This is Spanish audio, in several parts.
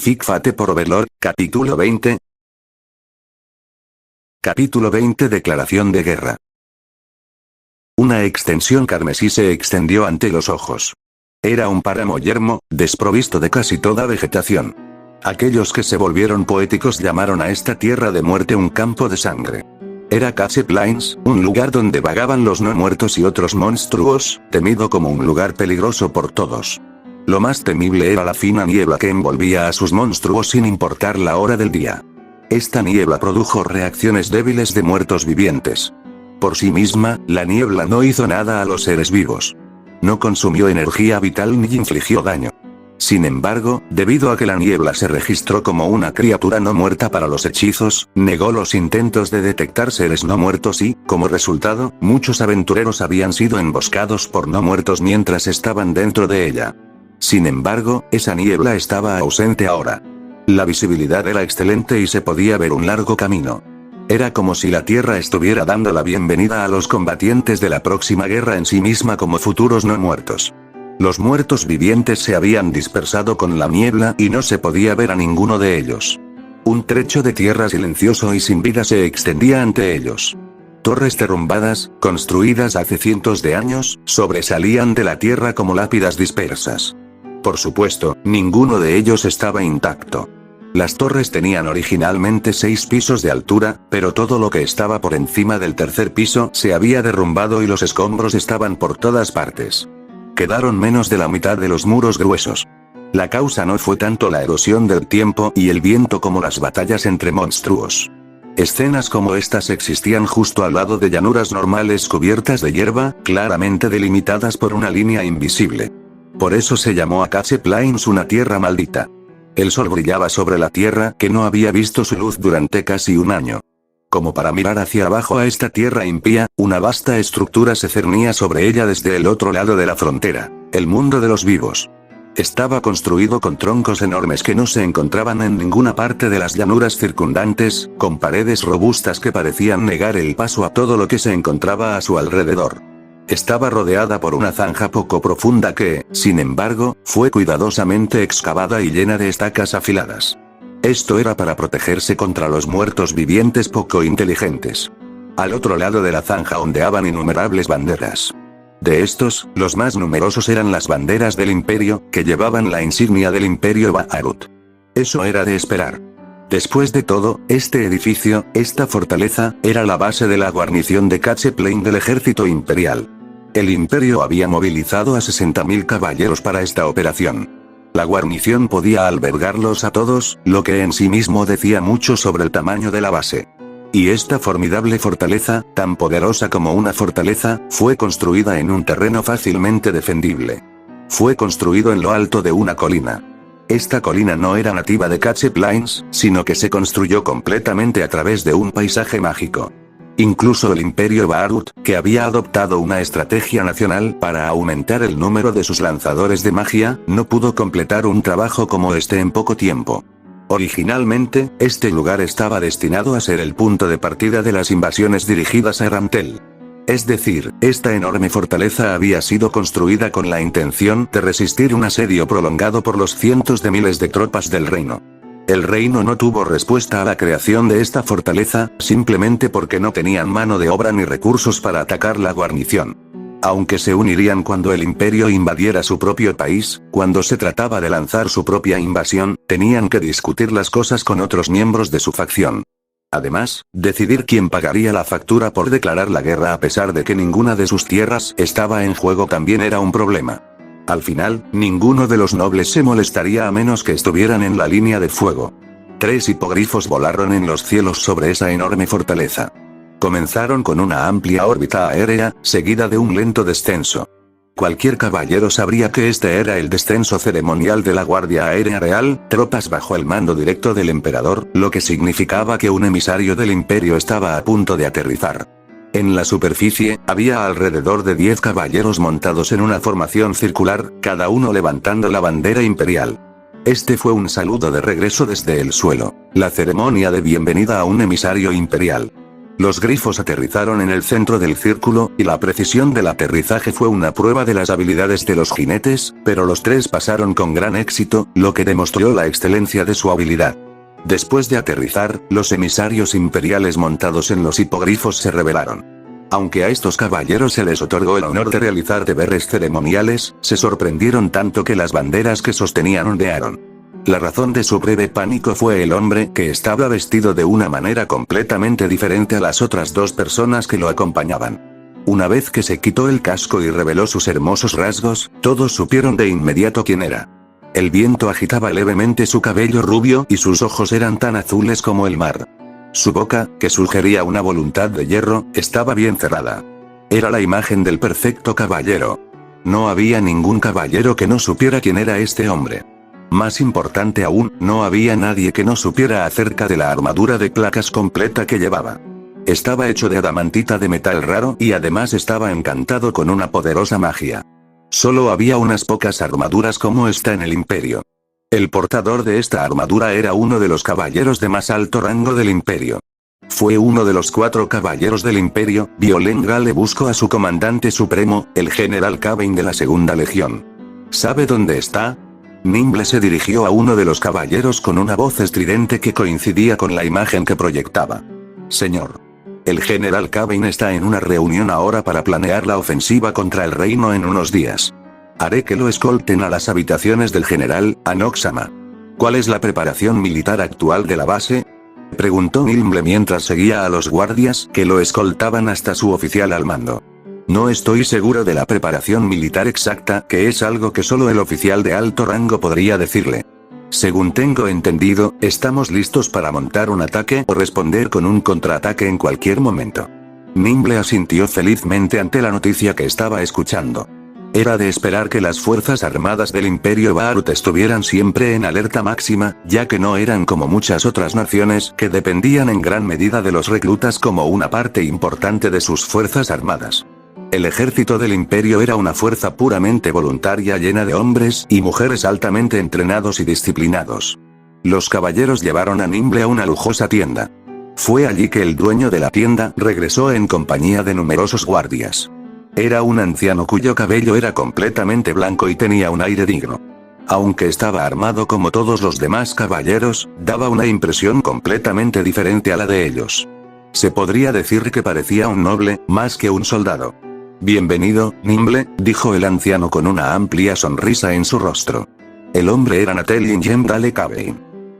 Sic Fate por Overlord, capítulo 20. Capítulo 20 Declaración de guerra. Una extensión carmesí se extendió ante los ojos. Era un páramo yermo, desprovisto de casi toda vegetación. Aquellos que se volvieron poéticos llamaron a esta tierra de muerte un campo de sangre. Era Castle Plains, un lugar donde vagaban los no muertos y otros monstruos, temido como un lugar peligroso por todos. Lo más temible era la fina niebla que envolvía a sus monstruos sin importar la hora del día. Esta niebla produjo reacciones débiles de muertos vivientes. Por sí misma, la niebla no hizo nada a los seres vivos. No consumió energía vital ni infligió daño. Sin embargo, debido a que la niebla se registró como una criatura no muerta para los hechizos, negó los intentos de detectar seres no muertos y, como resultado, muchos aventureros habían sido emboscados por no muertos mientras estaban dentro de ella. Sin embargo, esa niebla estaba ausente ahora. La visibilidad era excelente y se podía ver un largo camino. Era como si la Tierra estuviera dando la bienvenida a los combatientes de la próxima guerra en sí misma como futuros no muertos. Los muertos vivientes se habían dispersado con la niebla y no se podía ver a ninguno de ellos. Un trecho de tierra silencioso y sin vida se extendía ante ellos. Torres derrumbadas, construidas hace cientos de años, sobresalían de la tierra como lápidas dispersas. Por supuesto, ninguno de ellos estaba intacto. Las torres tenían originalmente 6 pisos de altura, pero todo lo que estaba por encima del tercer piso se había derrumbado y los escombros estaban por todas partes. Quedaron menos de la mitad de los muros gruesos. La causa no fue tanto la erosión del tiempo y el viento como las batallas entre monstruos. Escenas como estas existían justo al lado de llanuras normales cubiertas de hierba, claramente delimitadas por una línea invisible. Por eso se llamó a Castle Plains una tierra maldita. El sol brillaba sobre la tierra que no había visto su luz durante casi un año. Como para mirar hacia abajo a esta tierra impía, una vasta estructura se cernía sobre ella desde el otro lado de la frontera, el mundo de los vivos. Estaba construido con troncos enormes que no se encontraban en ninguna parte de las llanuras circundantes, con paredes robustas que parecían negar el paso a todo lo que se encontraba a su alrededor. Estaba rodeada por una zanja poco profunda que, sin embargo, fue cuidadosamente excavada y llena de estacas afiladas. Esto era para protegerse contra los muertos vivientes poco inteligentes. Al otro lado de la zanja ondeaban innumerables banderas. De estos, los más numerosos eran las banderas del imperio, que llevaban la insignia del imperio Baharut. Eso era de esperar. Después de todo, este edificio, esta fortaleza, era la base de la guarnición de Castle Plains del ejército imperial. El imperio había movilizado a 60.000 caballeros para esta operación. La guarnición podía albergarlos a todos, lo que en sí mismo decía mucho sobre el tamaño de la base. Y esta formidable fortaleza, tan poderosa como una fortaleza, fue construida en un terreno fácilmente defendible. Fue construido en lo alto de una colina. Esta colina no era nativa de Castle Plains, sino que se construyó completamente a través de un paisaje mágico. Incluso el imperio Baharut, que había adoptado una estrategia nacional para aumentar el número de sus lanzadores de magia, no pudo completar un trabajo como este en poco tiempo. Originalmente, este lugar estaba destinado a ser el punto de partida de las invasiones dirigidas a Erantel. Es decir, esta enorme fortaleza había sido construida con la intención de resistir un asedio prolongado por los cientos de miles de tropas del reino. El reino no tuvo respuesta a la creación de esta fortaleza, simplemente porque no tenían mano de obra ni recursos para atacar la guarnición. Aunque se unirían cuando el imperio invadiera su propio país, cuando se trataba de lanzar su propia invasión, tenían que discutir las cosas con otros miembros de su facción. Además, decidir quién pagaría la factura por declarar la guerra a pesar de que ninguna de sus tierras estaba en juego también era un problema. Al final, ninguno de los nobles se molestaría a menos que estuvieran en la línea de fuego. 3 hipogrifos volaron en los cielos sobre esa enorme fortaleza. Comenzaron con una amplia órbita aérea, seguida de un lento descenso. Cualquier caballero sabría que este era el descenso ceremonial de la Guardia Aérea Real, tropas bajo el mando directo del emperador, lo que significaba que un emisario del imperio estaba a punto de aterrizar. En la superficie, había alrededor de 10 caballeros montados en una formación circular, cada uno levantando la bandera imperial. Este fue un saludo de regreso desde el suelo, la ceremonia de bienvenida a un emisario imperial. Los grifos aterrizaron en el centro del círculo, y la precisión del aterrizaje fue una prueba de las habilidades de los jinetes, pero los tres pasaron con gran éxito, lo que demostró la excelencia de su habilidad. Después de aterrizar, los emisarios imperiales montados en los hipogrifos se rebelaron. Aunque a estos caballeros se les otorgó el honor de realizar deberes ceremoniales, se sorprendieron tanto que las banderas que sostenían ondearon. La razón de su breve pánico fue el hombre que estaba vestido de una manera completamente diferente a las otras dos personas que lo acompañaban. Una vez que se quitó el casco y reveló sus hermosos rasgos, todos supieron de inmediato quién era. El viento agitaba levemente su cabello rubio y sus ojos eran tan azules como el mar. Su boca, que sugería una voluntad de hierro, estaba bien cerrada. Era la imagen del perfecto caballero. No había ningún caballero que no supiera quién era este hombre. Más importante aún, no había nadie que no supiera acerca de la armadura de placas completa que llevaba. Estaba hecho de adamantita de metal raro y además estaba encantado con una poderosa magia. Solo había unas pocas armaduras como esta en el imperio. El portador de esta armadura era uno de los caballeros de más alto rango del imperio. Fue uno de los 4 caballeros del imperio. Violent Gale buscó a su comandante supremo, el general Cavain de la Segunda Legión. ¿Sabe dónde está? Nimble se dirigió a uno de los caballeros con una voz estridente que coincidía con la imagen que proyectaba. Señor. El general Cavain está en una reunión ahora para planear la ofensiva contra el reino en unos días. Haré que lo escolten a las habitaciones del general, Anoxama. ¿Cuál es la preparación militar actual de la base? Preguntó Nimble mientras seguía a los guardias que lo escoltaban hasta su oficial al mando. No estoy seguro de la preparación militar exacta, que es algo que solo el oficial de alto rango podría decirle. Según tengo entendido, estamos listos para montar un ataque o responder con un contraataque en cualquier momento. Nimble asintió felizmente ante la noticia que estaba escuchando. Era de esperar que las fuerzas armadas del Imperio Baarut estuvieran siempre en alerta máxima, ya que no eran como muchas otras naciones que dependían en gran medida de los reclutas como una parte importante de sus fuerzas armadas. El ejército del imperio era una fuerza puramente voluntaria llena de hombres y mujeres altamente entrenados y disciplinados. Los caballeros llevaron a Nimble a una lujosa tienda. Fue allí que el dueño de la tienda regresó en compañía de numerosos guardias. Era un anciano cuyo cabello era completamente blanco y tenía un aire digno. Aunque estaba armado como todos los demás caballeros, daba una impresión completamente diferente a la de ellos. Se podría decir que parecía un noble, más que un soldado. Bienvenido, Nimble, dijo el anciano con una amplia sonrisa en su rostro. El hombre era Natelin Dale Cavain.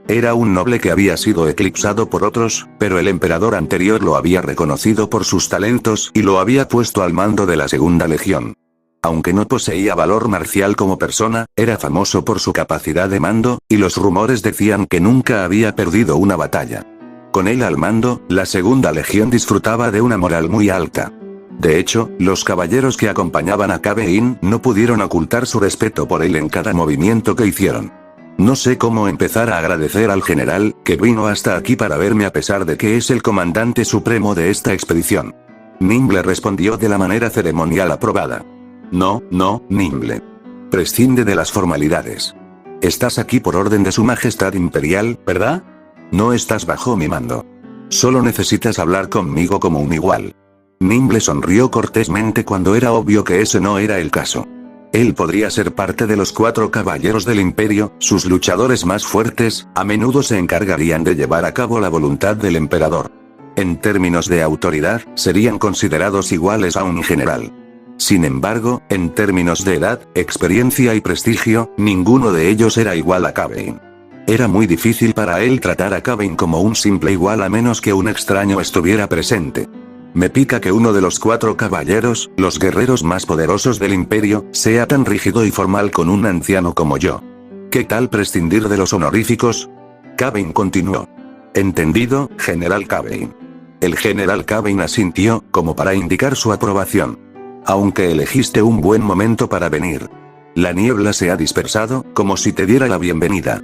Era un noble que había sido eclipsado por otros, pero el emperador anterior lo había reconocido por sus talentos y lo había puesto al mando de la Segunda Legión. Aunque no poseía valor marcial como persona, era famoso por su capacidad de mando, y los rumores decían que nunca había perdido una batalla. Con él al mando, la Segunda Legión disfrutaba de una moral muy alta. De hecho, los caballeros que acompañaban a Cavain no pudieron ocultar su respeto por él en cada movimiento que hicieron. No sé cómo empezar a agradecer al general, que vino hasta aquí para verme a pesar de que es el comandante supremo de esta expedición. Nimble respondió de la manera ceremonial aprobada. No, Nimble. Prescinde de las formalidades. Estás aquí por orden de su majestad imperial, ¿verdad? No estás bajo mi mando. Solo necesitas hablar conmigo como un igual. Nimble sonrió cortésmente cuando era obvio que ese no era el caso. Él podría ser parte de los 4 caballeros del imperio, sus luchadores más fuertes, a menudo se encargarían de llevar a cabo la voluntad del emperador. En términos de autoridad, serían considerados iguales a un general. Sin embargo, en términos de edad, experiencia y prestigio, ninguno de ellos era igual a Cavain. Era muy difícil para él tratar a Cavain como un simple igual a menos que un extraño estuviera presente. Me pica que uno de los 4 caballeros, los guerreros más poderosos del imperio, sea tan rígido y formal con un anciano como yo. ¿Qué tal prescindir de los honoríficos? Cavain continuó. Entendido, general Cavain. El general Cavain asintió, como para indicar su aprobación. Aunque elegiste un buen momento para venir. La niebla se ha dispersado, como si te diera la bienvenida.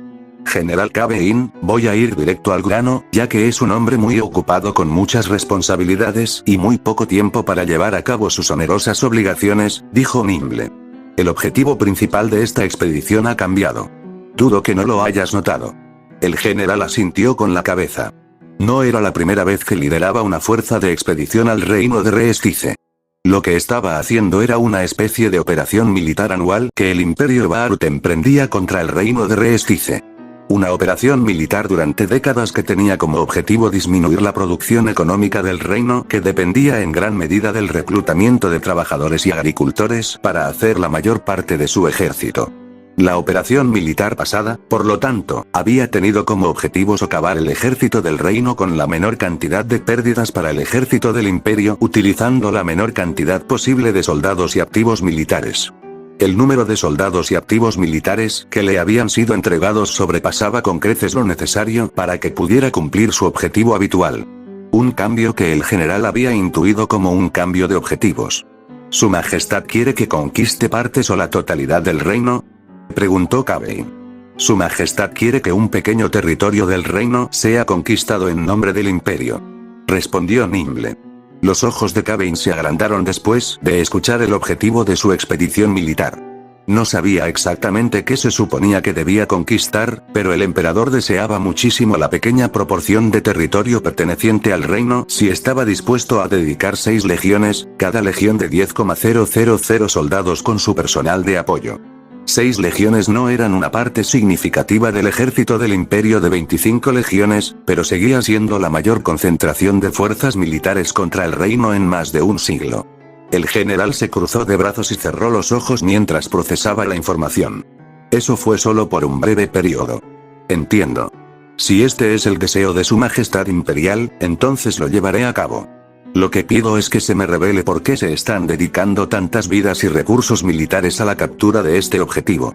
General Cavain, voy a ir directo al grano, ya que es un hombre muy ocupado con muchas responsabilidades y muy poco tiempo para llevar a cabo sus onerosas obligaciones, dijo Nimble. El objetivo principal de esta expedición ha cambiado. Dudo que no lo hayas notado. El general asintió con la cabeza. No era la primera vez que lideraba una fuerza de expedición al reino de Reestice. Lo que estaba haciendo era una especie de operación militar anual que el Imperio Baarut emprendía contra el reino de Reestice. Una operación militar durante décadas que tenía como objetivo disminuir la producción económica del reino, que dependía en gran medida del reclutamiento de trabajadores y agricultores para hacer la mayor parte de su ejército. La operación militar pasada, por lo tanto, había tenido como objetivo socavar el ejército del reino con la menor cantidad de pérdidas para el ejército del imperio, utilizando la menor cantidad posible de soldados y activos militares. El número de soldados y activos militares que le habían sido entregados sobrepasaba con creces lo necesario para que pudiera cumplir su objetivo habitual. Un cambio que el general había intuido como un cambio de objetivos. ¿Su Majestad quiere que conquiste partes o la totalidad del reino?, preguntó Kavein. Su Majestad quiere que un pequeño territorio del reino sea conquistado en nombre del imperio, respondió Nimble. Los ojos de Kavein se agrandaron después de escuchar el objetivo de su expedición militar. No sabía exactamente qué se suponía que debía conquistar, pero el emperador deseaba muchísimo la pequeña proporción de territorio perteneciente al reino si estaba dispuesto a dedicar 6 legiones, cada legión de 10,000 soldados con su personal de apoyo. 6 legiones no eran una parte significativa del ejército del imperio de 25 legiones, pero seguía siendo la mayor concentración de fuerzas militares contra el reino en más de un siglo. El general se cruzó de brazos y cerró los ojos mientras procesaba la información. Eso fue solo por un breve periodo. Entiendo. Si este es el deseo de Su Majestad Imperial, entonces lo llevaré a cabo. Lo que pido es que se me revele por qué se están dedicando tantas vidas y recursos militares a la captura de este objetivo.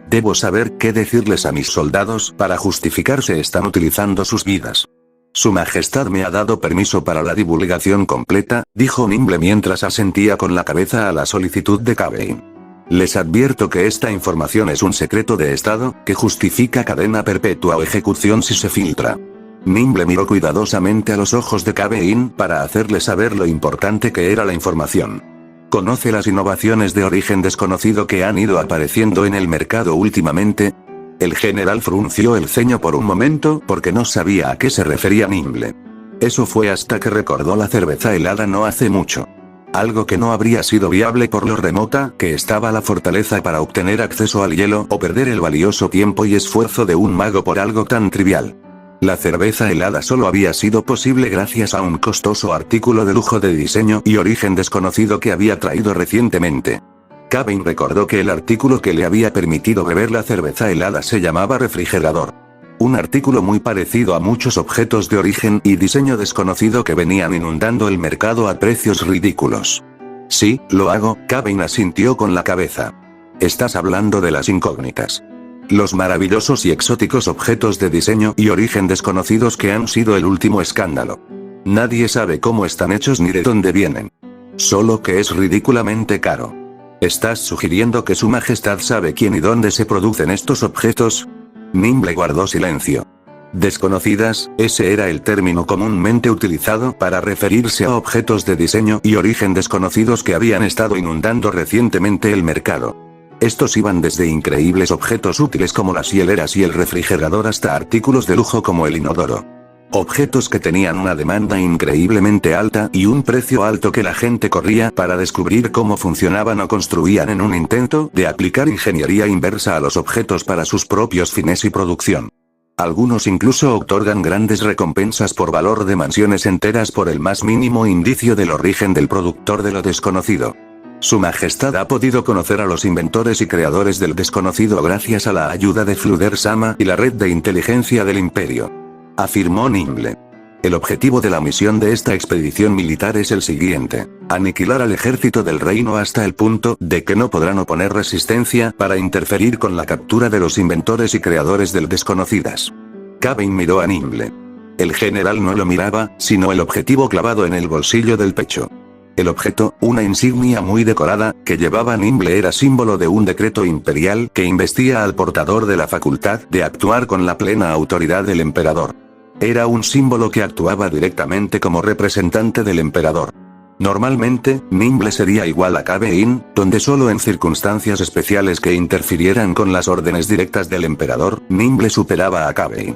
Debo saber qué decirles a mis soldados para justificar si están utilizando sus vidas. Su Majestad me ha dado permiso para la divulgación completa, dijo Nimble mientras asentía con la cabeza a la solicitud de Kavein. Les advierto que esta información es un secreto de Estado, que justifica cadena perpetua o ejecución si se filtra. Nimble miró cuidadosamente a los ojos de Kavein para hacerle saber lo importante que era la información. ¿Conoce las innovaciones de origen desconocido que han ido apareciendo en el mercado últimamente? El general frunció el ceño por un momento porque no sabía a qué se refería Nimble. Eso fue hasta que recordó la cerveza helada no hace mucho. Algo que no habría sido viable por lo remota que estaba la fortaleza para obtener acceso al hielo o perder el valioso tiempo y esfuerzo de un mago por algo tan trivial. La cerveza helada solo había sido posible gracias a un costoso artículo de lujo de diseño y origen desconocido que había traído recientemente. Kavein recordó que el artículo que le había permitido beber la cerveza helada se llamaba refrigerador. Un artículo muy parecido a muchos objetos de origen y diseño desconocido que venían inundando el mercado a precios ridículos. Sí, lo hago, Kavein asintió con la cabeza. Estás hablando de las incógnitas. Los maravillosos y exóticos objetos de diseño y origen desconocidos que han sido el último escándalo. Nadie sabe cómo están hechos ni de dónde vienen. Solo que es ridículamente caro. ¿Estás sugiriendo que Su Majestad sabe quién y dónde se producen estos objetos? Nimble guardó silencio. Desconocidas, ese era el término comúnmente utilizado para referirse a objetos de diseño y origen desconocidos que habían estado inundando recientemente el mercado. Estos iban desde increíbles objetos útiles como las hieleras y el refrigerador hasta artículos de lujo como el inodoro. Objetos que tenían una demanda increíblemente alta y un precio alto que la gente corría para descubrir cómo funcionaban o construían en un intento de aplicar ingeniería inversa a los objetos para sus propios fines y producción. Algunos incluso otorgan grandes recompensas por valor de mansiones enteras por el más mínimo indicio del origen del productor de lo desconocido. Su Majestad ha podido conocer a los inventores y creadores del desconocido gracias a la ayuda de Fluder-sama y la red de inteligencia del imperio, afirmó Nimble. El objetivo de la misión de esta expedición militar es el siguiente: aniquilar al ejército del reino hasta el punto de que no podrán oponer resistencia para interferir con la captura de los inventores y creadores del desconocidas. Kavein miró a Nimble. El general no lo miraba, sino el objetivo clavado en el bolsillo del pecho. El objeto, una insignia muy decorada, que llevaba Nimble era símbolo de un decreto imperial que investía al portador de la facultad de actuar con la plena autoridad del emperador. Era un símbolo que actuaba directamente como representante del emperador. Normalmente, Nimble sería igual a Kavein, donde solo en circunstancias especiales que interfirieran con las órdenes directas del emperador, Nimble superaba a Kavein.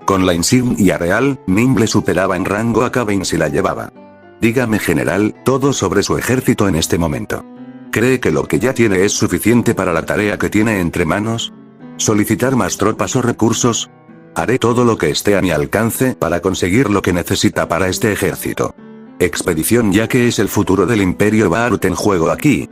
Con la insignia real, Nimble superaba en rango a Kavein si la llevaba. Dígame general, todo sobre su ejército en este momento. ¿Cree que lo que ya tiene es suficiente para la tarea que tiene entre manos? ¿Solicitar más tropas o recursos? Haré todo lo que esté a mi alcance para conseguir lo que necesita para este ejército. Expedición, ya que es el futuro del Imperio Baharut en juego aquí.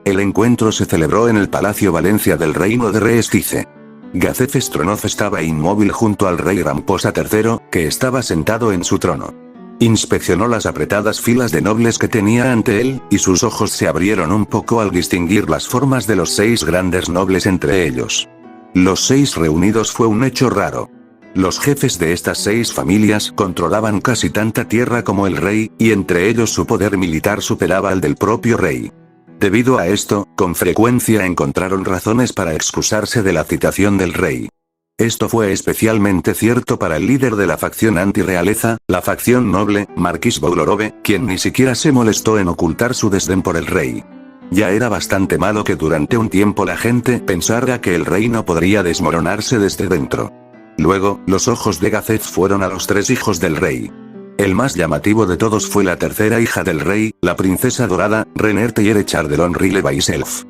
El encuentro se celebró en el Palacio Valencia del Reino de Reestice. Gazef Stronov estaba inmóvil junto al rey Ramposa III, que estaba sentado en su trono. Inspeccionó las apretadas filas de nobles que tenía ante él, y sus ojos se abrieron un poco al distinguir las formas de los 6 grandes nobles entre ellos. Los 6 reunidos fue un hecho raro. Los jefes de estas 6 familias controlaban casi tanta tierra como el rey, y entre ellos su poder militar superaba al del propio rey. Debido a esto, con frecuencia encontraron razones para excusarse de la citación del rey. Esto fue especialmente cierto para el líder de la facción antirrealeza, la facción noble, Marquis Boulorove, quien ni siquiera se molestó en ocultar su desdén por el rey. Ya era bastante malo que durante un tiempo la gente pensara que el reino podría desmoronarse desde dentro. Luego, los ojos de Gazef fueron a los 3 hijos del rey. El más llamativo de todos fue la tercera hija del rey, la princesa dorada, Renerte Yerechar Rile Baiself.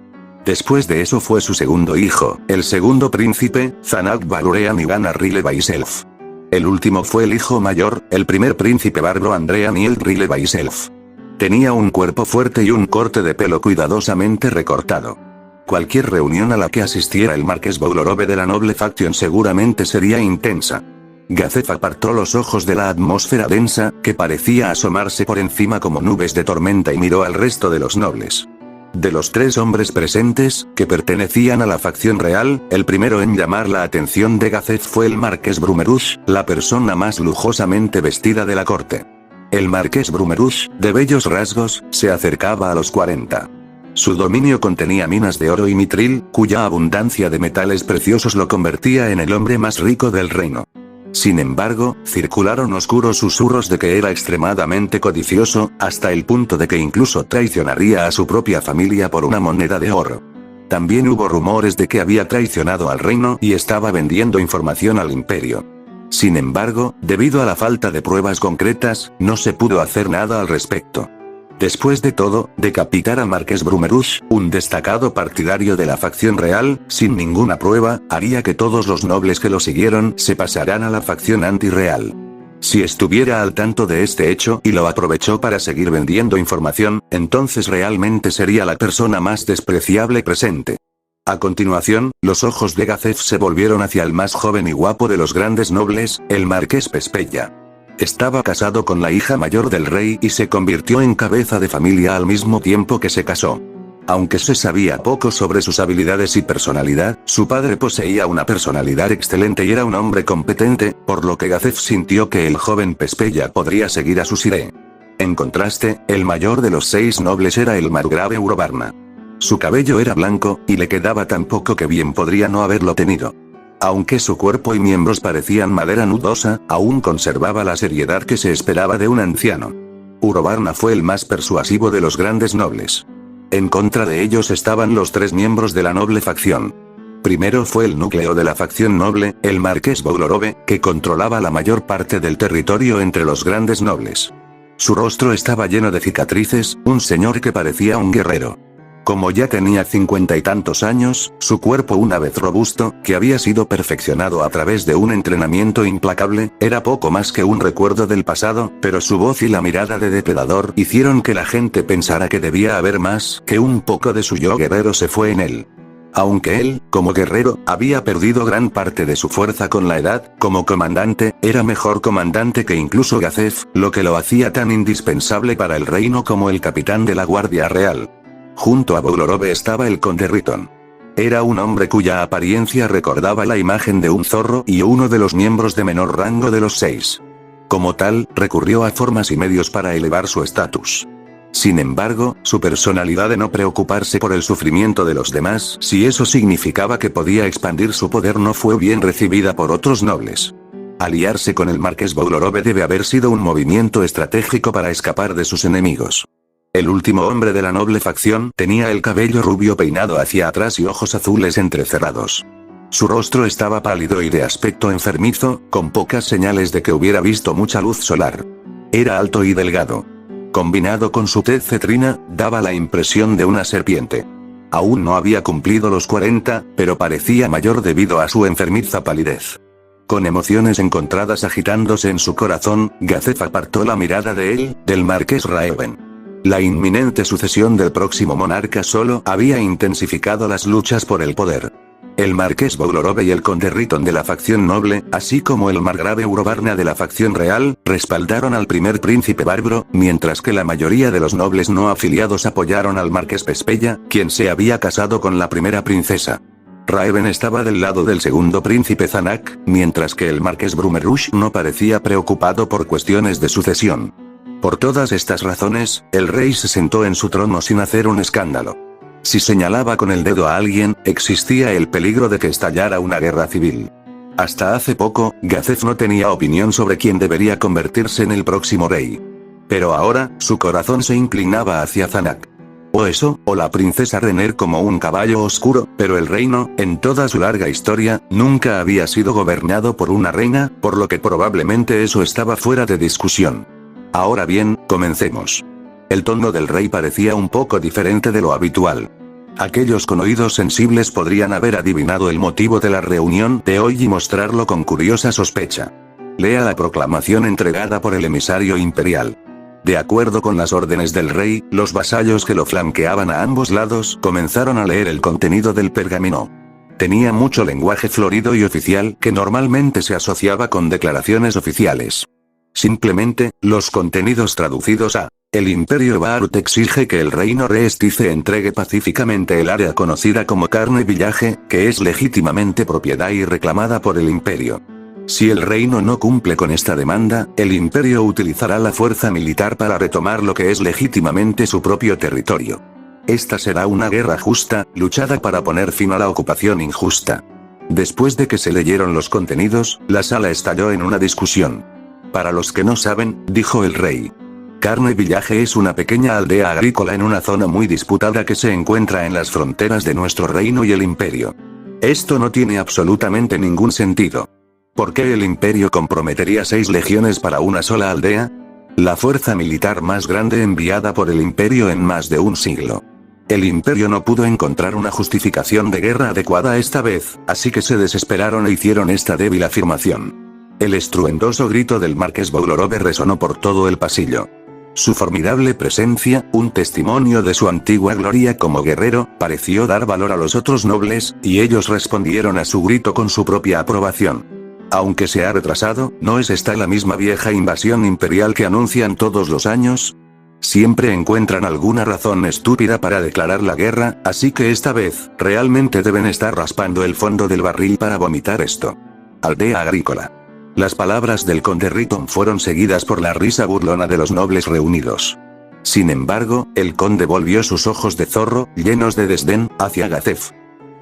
Después de eso fue su segundo hijo, el segundo príncipe, Zanak Barurean Ivana Rile Baiself. El último fue el hijo mayor, el primer príncipe bárbaro Andrea Niel Rile Baiself. Tenía un cuerpo fuerte y un corte de pelo cuidadosamente recortado. Cualquier reunión a la que asistiera el marqués Boulorove de la noble facción seguramente sería intensa. Gazef apartó los ojos de la atmósfera densa, que parecía asomarse por encima como nubes de tormenta, y miró al resto de los nobles. De los 3 hombres presentes, que pertenecían a la facción real, el primero en llamar la atención de Gazef fue el marqués Brumerush, la persona más lujosamente vestida de la corte. El marqués Brumerush, de bellos rasgos, se acercaba a los 40. Su dominio contenía minas de oro y mitril, cuya abundancia de metales preciosos lo convertía en el hombre más rico del reino. Sin embargo, circularon oscuros susurros de que era extremadamente codicioso, hasta el punto de que incluso traicionaría a su propia familia por una moneda de oro. También hubo rumores de que había traicionado al reino y estaba vendiendo información al imperio. Sin embargo, debido a la falta de pruebas concretas, no se pudo hacer nada al respecto. Después de todo, decapitar a Marqués Brumerush, un destacado partidario de la facción real, sin ninguna prueba, haría que todos los nobles que lo siguieron se pasaran a la facción antirreal. Si estuviera al tanto de este hecho y lo aprovechó para seguir vendiendo información, entonces realmente sería la persona más despreciable presente. A continuación, los ojos de Gazef se volvieron hacia el más joven y guapo de los grandes nobles, el marqués Pespella. Estaba casado con la hija mayor del rey y se convirtió en cabeza de familia al mismo tiempo que se casó. Aunque se sabía poco sobre sus habilidades y personalidad, su padre poseía una personalidad excelente y era un hombre competente, por lo que Gazef sintió que el joven Pespella podría seguir a su siré. En contraste, el mayor de los 6 nobles era el margrave Urobarna. Su cabello era blanco, y le quedaba tan poco que bien podría no haberlo tenido. Aunque su cuerpo y miembros parecían madera nudosa, aún conservaba la seriedad que se esperaba de un anciano. Urobarna fue el más persuasivo de los grandes nobles. En contra de ellos estaban los 3 miembros de la noble facción. Primero fue el núcleo de la facción noble, el marqués Boulorove, que controlaba la mayor parte del territorio entre los grandes nobles. Su rostro estaba lleno de cicatrices, un señor que parecía un guerrero. Como ya tenía 50 y tantos años, su cuerpo, una vez robusto, que había sido perfeccionado a través de un entrenamiento implacable, era poco más que un recuerdo del pasado, pero su voz y la mirada de depredador hicieron que la gente pensara que debía haber más, que un poco de su yo guerrero se fue en él. Aunque él, como guerrero, había perdido gran parte de su fuerza con la edad, como comandante, era mejor comandante que incluso Gazef, lo que lo hacía tan indispensable para el reino como el capitán de la Guardia Real. Junto a Boulorove estaba el conde Riton. Era un hombre cuya apariencia recordaba la imagen de un zorro y uno de los miembros de menor rango de los 6. Como tal, recurrió a formas y medios para elevar su estatus. Sin embargo, su personalidad de no preocuparse por el sufrimiento de los demás, si eso significaba que podía expandir su poder, no fue bien recibida por otros nobles. Aliarse con el marqués Boulorove debe haber sido un movimiento estratégico para escapar de sus enemigos. El último hombre de la noble facción tenía el cabello rubio peinado hacia atrás y ojos azules entrecerrados. Su rostro estaba pálido y de aspecto enfermizo, con pocas señales de que hubiera visto mucha luz solar. Era alto y delgado. Combinado con su tez cetrina, daba la impresión de una serpiente. Aún no había cumplido los 40, pero parecía mayor debido a su enfermiza palidez. Con emociones encontradas agitándose en su corazón, Gazef apartó la mirada de él, del marqués Raeven. La inminente sucesión del próximo monarca solo había intensificado las luchas por el poder. El marqués Boglorove y el conde Riton de la facción noble, así como el margrave Urobarna de la facción real, respaldaron al primer príncipe bárbaro, mientras que la mayoría de los nobles no afiliados apoyaron al marqués Pespella, quien se había casado con la primera princesa. Raeven estaba del lado del segundo príncipe Zanak, mientras que el marqués Brumerush no parecía preocupado por cuestiones de sucesión. Por todas estas razones, el rey se sentó en su trono sin hacer un escándalo. Si señalaba con el dedo a alguien, existía el peligro de que estallara una guerra civil. Hasta hace poco, Gazef no tenía opinión sobre quién debería convertirse en el próximo rey. Pero ahora, su corazón se inclinaba hacia Zanak. O eso, o la princesa Renner como un caballo oscuro, pero el reino, en toda su larga historia, nunca había sido gobernado por una reina, por lo que probablemente eso estaba fuera de discusión. Ahora bien, comencemos. El tono del rey parecía un poco diferente de lo habitual. Aquellos con oídos sensibles podrían haber adivinado el motivo de la reunión de hoy y mostrarlo con curiosa sospecha. Lea la proclamación entregada por el emisario imperial. De acuerdo con las órdenes del rey, los vasallos que lo flanqueaban a ambos lados comenzaron a leer el contenido del pergamino. Tenía mucho lenguaje florido y oficial que normalmente se asociaba con declaraciones oficiales. Simplemente, los contenidos traducidos a: el imperio Baarut exige que el reino Reestice entregue pacíficamente el área conocida como Carne Village, que es legítimamente propiedad y reclamada por el imperio. Si el reino no cumple con esta demanda, el imperio utilizará la fuerza militar para retomar lo que es legítimamente su propio territorio. Esta será una guerra justa, luchada para poner fin a la ocupación injusta. Después de que se leyeron los contenidos, la sala estalló en una discusión. Para los que no saben, dijo el rey. Carne Village es una pequeña aldea agrícola en una zona muy disputada que se encuentra en las fronteras de nuestro reino y el imperio. Esto no tiene absolutamente ningún sentido. ¿Por qué el imperio comprometería 6 legiones para una sola aldea? La fuerza militar más grande enviada por el imperio en más de un siglo. El imperio no pudo encontrar una justificación de guerra adecuada esta vez, así que se desesperaron e hicieron esta débil afirmación. El estruendoso grito del marqués Boglorove resonó por todo el pasillo. Su formidable presencia, un testimonio de su antigua gloria como guerrero, pareció dar valor a los otros nobles, y ellos respondieron a su grito con su propia aprobación. Aunque se ha retrasado, ¿no es esta la misma vieja invasión imperial que anuncian todos los años? Siempre encuentran alguna razón estúpida para declarar la guerra, así que esta vez, realmente deben estar raspando el fondo del barril para vomitar esto. Aldea agrícola. Las palabras del conde Riton fueron seguidas por la risa burlona de los nobles reunidos. Sin embargo, el conde volvió sus ojos de zorro, llenos de desdén, hacia Gazef.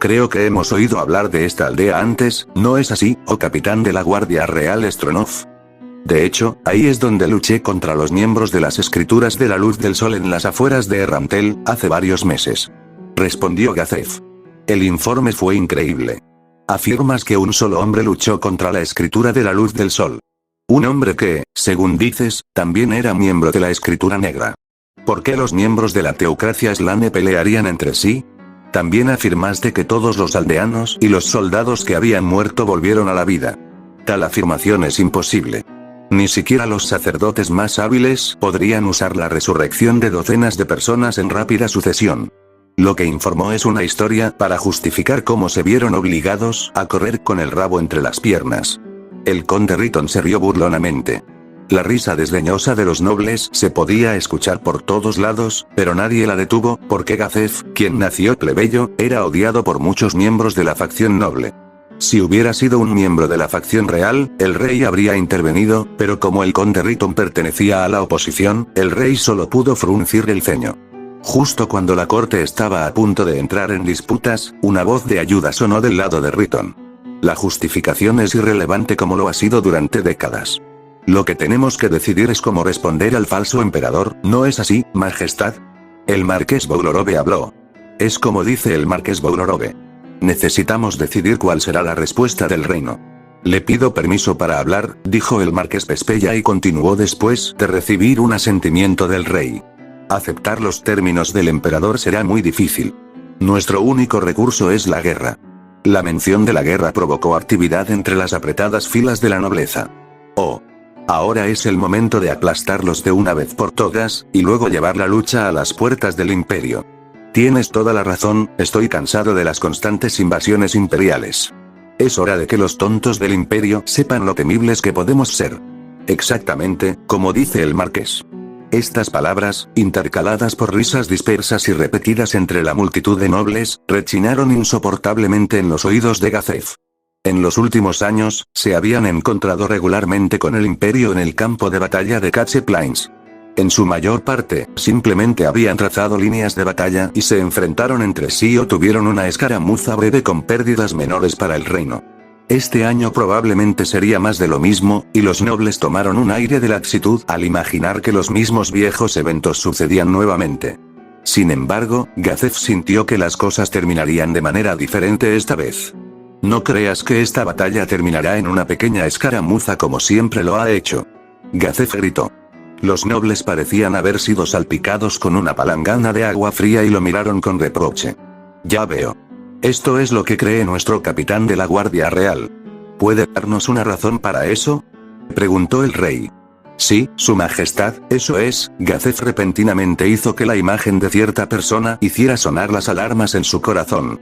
Creo que hemos oído hablar de esta aldea antes, ¿no es así, oh capitán de la Guardia Real Stronov? De hecho, ahí es donde luché contra los miembros de las Escrituras de la Luz del Sol en las afueras de Errantel, hace varios meses. Respondió Gazef. El informe fue increíble. Afirmas que un solo hombre luchó contra la Escritura de la Luz del Sol. Un hombre que, según dices, también era miembro de la Escritura Negra. ¿Por qué los miembros de la teocracia Slane pelearían entre sí? También afirmaste que todos los aldeanos y los soldados que habían muerto volvieron a la vida. Tal afirmación es imposible. Ni siquiera los sacerdotes más hábiles podrían usar la resurrección de docenas de personas en rápida sucesión. Lo que informó es una historia para justificar cómo se vieron obligados a correr con el rabo entre las piernas. El conde Riton se rió burlonamente. La risa desdeñosa de los nobles se podía escuchar por todos lados, pero nadie la detuvo, porque Gazef, quien nació plebeyo, era odiado por muchos miembros de la facción noble. Si hubiera sido un miembro de la facción real, el rey habría intervenido, pero como el conde Riton pertenecía a la oposición, el rey solo pudo fruncir el ceño. Justo cuando la corte estaba a punto de entrar en disputas, una voz de ayuda sonó del lado de Riton. La justificación es irrelevante como lo ha sido durante décadas. Lo que tenemos que decidir es cómo responder al falso emperador, ¿no es así, majestad? El marqués Boglorove habló. Es como dice el marqués Boglorove. Necesitamos decidir cuál será la respuesta del reino. Le pido permiso para hablar, dijo el marqués Vespeya y continuó después de recibir un asentimiento del rey. Aceptar los términos del emperador será muy difícil. Nuestro único recurso es la guerra. La mención de la guerra provocó actividad entre las apretadas filas de la nobleza. Oh. Ahora es el momento de aplastarlos de una vez por todas, y luego llevar la lucha a las puertas del imperio. Tienes toda la razón, estoy cansado de las constantes invasiones imperiales. Es hora de que los tontos del imperio sepan lo temibles que podemos ser. Exactamente, como dice el marqués. Estas palabras, intercaladas por risas dispersas y repetidas entre la multitud de nobles, rechinaron insoportablemente en los oídos de Gazef. En los últimos años, se habían encontrado regularmente con el imperio en el campo de batalla de Catche Plains. En su mayor parte, simplemente habían trazado líneas de batalla y se enfrentaron entre sí o tuvieron una escaramuza breve con pérdidas menores para el reino. Este año probablemente sería más de lo mismo, y los nobles tomaron un aire de laxitud al imaginar que los mismos viejos eventos sucedían nuevamente. Sin embargo, Gazef sintió que las cosas terminarían de manera diferente esta vez. No creas que esta batalla terminará en una pequeña escaramuza como siempre lo ha hecho. Gazef gritó. Los nobles parecían haber sido salpicados con una palangana de agua fría y lo miraron con reproche. Ya veo. ¿Esto es lo que cree nuestro capitán de la Guardia Real? ¿Puede darnos una razón para eso?, preguntó el rey. Sí, su majestad, eso es. Gazef repentinamente hizo que la imagen de cierta persona hiciera sonar las alarmas en su corazón.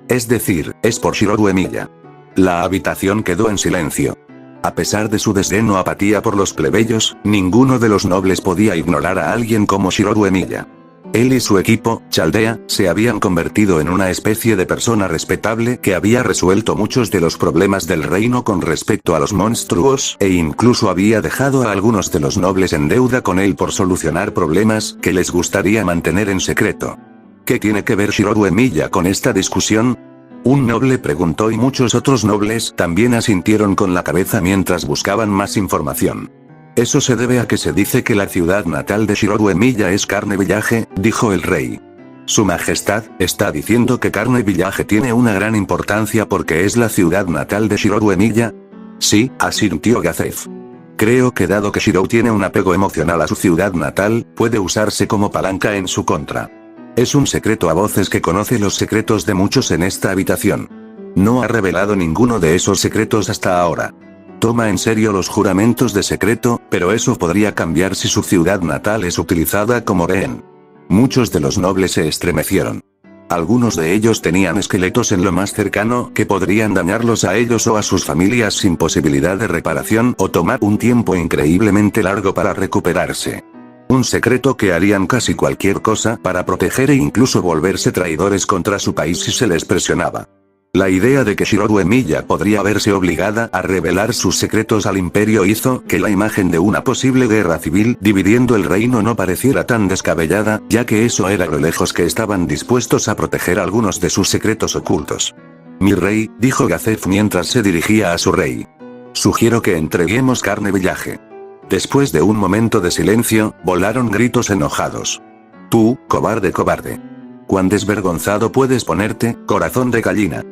Es decir, es por Shirou Emiya. La habitación quedó en silencio. A pesar de su desdén o apatía por los plebeyos, ninguno de los nobles podía ignorar a alguien como Shirou Emiya. Él y su equipo, Chaldea, se habían convertido en una especie de persona respetable que había resuelto muchos de los problemas del reino con respecto a los monstruos e incluso había dejado a algunos de los nobles en deuda con él por solucionar problemas que les gustaría mantener en secreto. ¿Qué tiene que ver Shirou Emiya con esta discusión?, un noble preguntó y muchos otros nobles también asintieron con la cabeza mientras buscaban más información. Eso se debe a que se dice que la ciudad natal de Shirou Emiya es Carne Village, dijo el rey. Su majestad, ¿está diciendo que Carne Village tiene una gran importancia porque es la ciudad natal de Shirou Emiya? Sí, asintió Gazef. Creo que dado que Shirou tiene un apego emocional a su ciudad natal, puede usarse como palanca en su contra. Es un secreto a voces que conoce los secretos de muchos en esta habitación. No ha revelado ninguno de esos secretos hasta ahora. Toma en serio los juramentos de secreto, pero eso podría cambiar si su ciudad natal es utilizada como rehén. Muchos de los nobles se estremecieron. Algunos de ellos tenían esqueletos en lo más cercano que podrían dañarlos a ellos o a sus familias sin posibilidad de reparación o tomar un tiempo increíblemente largo para recuperarse. Un secreto que harían casi cualquier cosa para proteger e incluso volverse traidores contra su país si se les presionaba. La idea de que Shirou Emiya podría verse obligada a revelar sus secretos al imperio hizo que la imagen de una posible guerra civil dividiendo el reino no pareciera tan descabellada, ya que eso era lo lejos que estaban dispuestos a proteger algunos de sus secretos ocultos. Mi rey, dijo Gazef mientras se dirigía a su rey. Sugiero que entreguemos Carne Village. Después de un momento de silencio, volaron gritos enojados. Tú, cobarde cobarde. Cuán desvergonzado puedes ponerte, corazón de gallina.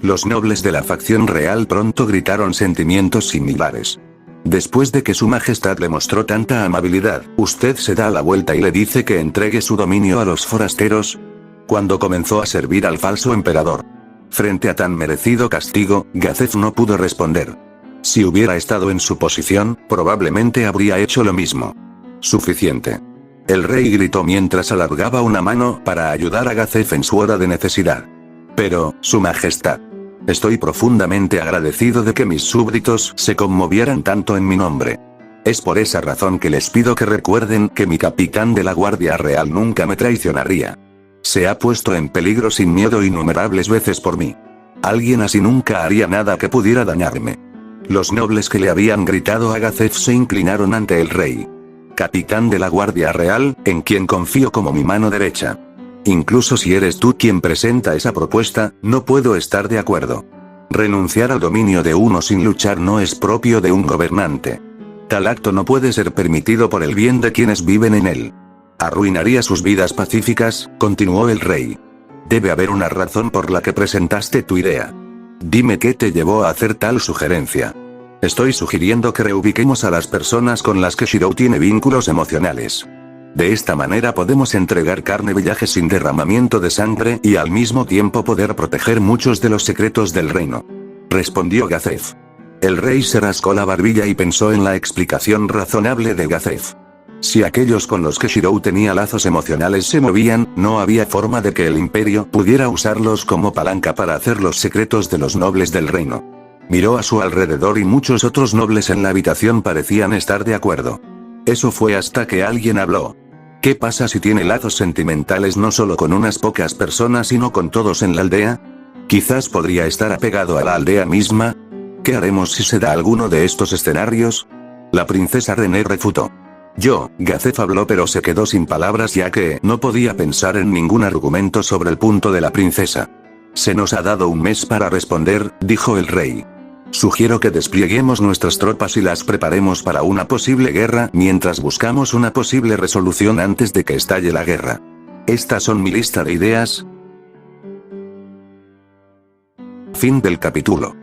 Los nobles de la facción real pronto gritaron sentimientos similares. Después de que su majestad le mostró tanta amabilidad, ¿usted se da la vuelta y le dice que entregue su dominio a los forasteros? Cuando comenzó a servir al falso emperador. Frente a tan merecido castigo, Gazef no pudo responder. Si hubiera estado en su posición, probablemente habría hecho lo mismo. Suficiente. El rey gritó mientras alargaba una mano para ayudar a Gazef en su hora de necesidad. Pero, su majestad. Estoy profundamente agradecido de que mis súbditos se conmovieran tanto en mi nombre. Es por esa razón que les pido que recuerden que mi capitán de la Guardia Real nunca me traicionaría. Se ha puesto en peligro sin miedo innumerables veces por mí. Alguien así nunca haría nada que pudiera dañarme. Los nobles que le habían gritado a Gazef se inclinaron ante el rey. Capitán de la Guardia Real, en quien confío como mi mano derecha. Incluso si eres tú quien presenta esa propuesta, no puedo estar de acuerdo. Renunciar al dominio de uno sin luchar no es propio de un gobernante. Tal acto no puede ser permitido por el bien de quienes viven en él. Arruinaría sus vidas pacíficas, continuó el rey. Debe haber una razón por la que presentaste tu idea. Dime qué te llevó a hacer tal sugerencia. Estoy sugiriendo que reubiquemos a las personas con las que Shirou tiene vínculos emocionales. De esta manera podemos entregar carne villaje sin derramamiento de sangre y al mismo tiempo poder proteger muchos de los secretos del reino. Respondió Gazef. El rey se rascó la barbilla y pensó en la explicación razonable de Gazef. Si aquellos con los que Shirou tenía lazos emocionales se movían, no había forma de que el imperio pudiera usarlos como palanca para hacer los secretos de los nobles del reino. Miró a su alrededor y muchos otros nobles en la habitación parecían estar de acuerdo. Eso fue hasta que alguien habló. ¿Qué pasa si tiene lazos sentimentales no solo con unas pocas personas sino con todos en la aldea? Quizás podría estar apegado a la aldea misma. ¿Qué haremos si se da alguno de estos escenarios? La princesa René refutó. Gazef habló pero se quedó sin palabras ya que no podía pensar en ningún argumento sobre el punto de la princesa. Se nos ha dado un mes para responder, dijo el rey. Sugiero que desplieguemos nuestras tropas y las preparemos para una posible guerra mientras buscamos una posible resolución antes de que estalle la guerra. Estas son mi lista de ideas. Fin del capítulo.